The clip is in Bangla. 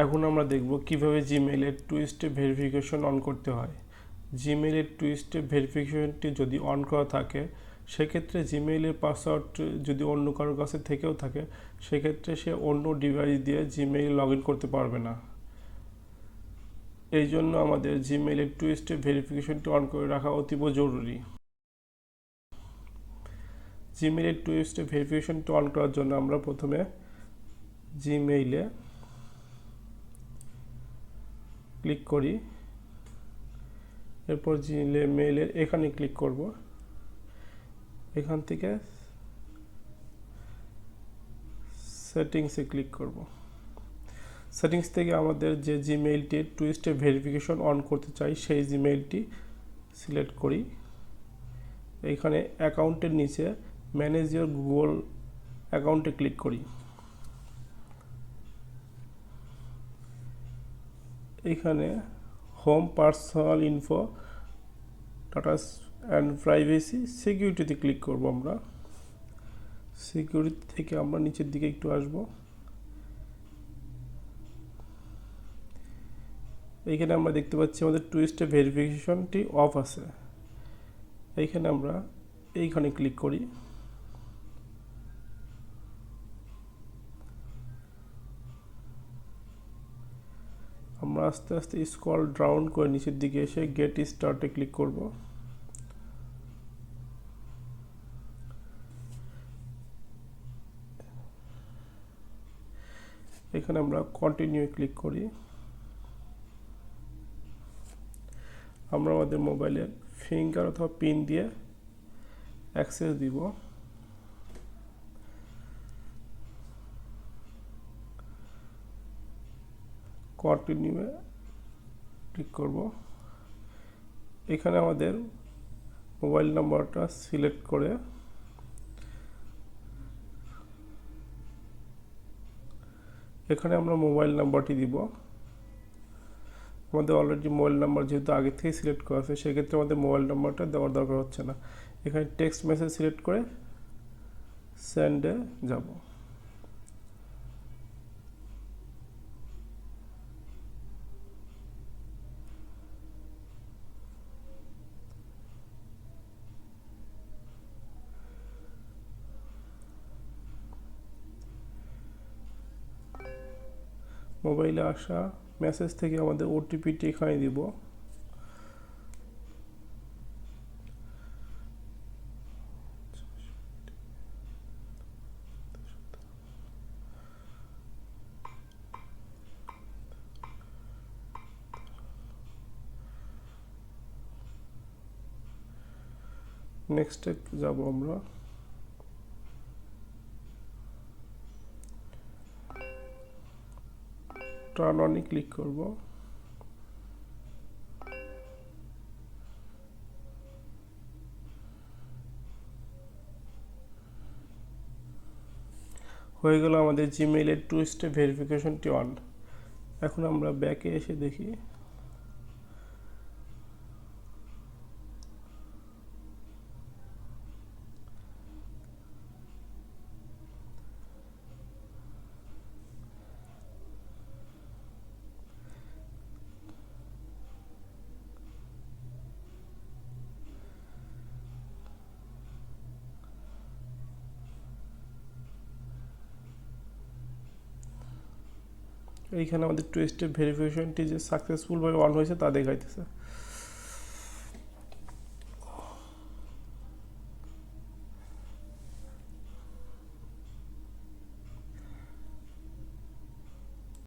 এখন আমরা দেখব কিভাবে জিমেইলের টু স্টেপ ভেরিফিকেশন অন করতে হয়। জিমেইলের টু স্টেপ ভেরিফিকেশনটি যদি অন করা থাকে সেক্ষেত্রে জিমেইলের পাসওয়ার্ড যদি অন্য কারোর কাছে থেকেও থাকে সেক্ষেত্রে সে অন্য ডিভাইস দিয়ে জিমেইল লগ ইন করতে পারবে না। এই জন্য আমাদের জিমেইলের টু স্টেপ ভেরিফিকেশনটি অন করে রাখা অতীব জরুরি। জিমেইলের টু স্টেপ ভেরিফিকেশনটি অন করার জন্য আমরা প্রথমে জিমেইলে ক্লিক করি, এরপর মেইলের এখানে ক্লিক করব, এখান থেকে সেটিংসে ক্লিক করব। সেটিংস থেকে আমাদের যে জিমেইলটি টু স্টেপ ভেরিফিকেশন অন করতে চাই সেই জিমেইলটি সিলেক্ট করি। এইখানে অ্যাকাউন্টের নিচে ম্যানেজ ইওর গুগল অ্যাকাউন্টে ক্লিক করি। এইখানে home, personal info, data and privacy, সিকিউরিটিতে ক্লিক করব। আমরা সিকিউরিটি থেকে আমরা নিচের দিকে একটু আসব। এইখানে আমরা দেখতে পাচ্ছি আমাদের টু স্টেপ ভেরিফিকেশনটি অফ আছে। এইখানে আমরা এইখানে ক্লিক করি। আমরা আস্তে আস্তে স্ক্রল ডাউন করে নিচের দিকে এসে গেট স্টার্টে ক্লিক করব। এখানে আমরা কন্টিনিউ ক্লিক করি। আমরা আমাদের মোবাইলের ফিঙ্গার অথবা পিন দিয়ে অ্যাক্সেস দিব। কন্টিনিউয়ে ক্লিক করব। এখানে আমাদের মোবাইল নাম্বারটা সিলেক্ট করে এখানে আমরা মোবাইল নাম্বারটি দিব। আমাদের অলরেডি মোবাইল নাম্বার যেহেতু আগে থেকে সিলেক্ট করা আছে সেক্ষেত্রে আমাদের মোবাইল নাম্বারটা দেওয়ার দরকার হচ্ছে না। এখানে টেক্সট মেসেজ সিলেক্ট করে সেন্ডে যাব। মোবাইলে আসা মেসেজ থেকে আমাদের ওটিপিটি এখানে দিব। নেক্সটে যাব আমরা। টার্ন অনে ক্লিক করব। হয়ে গেল আমাদের জিমেইলের টু স্টেপ ভেরিফিকেশনটি অন। এখন আমরা ব্যাকে এসে দেখি এইখানে আমাদের টু স্টেপ ভেরিফিকেশনটি যে সাকসেসফুলভাবে অন হয়েছে তা দেখাইতেছে।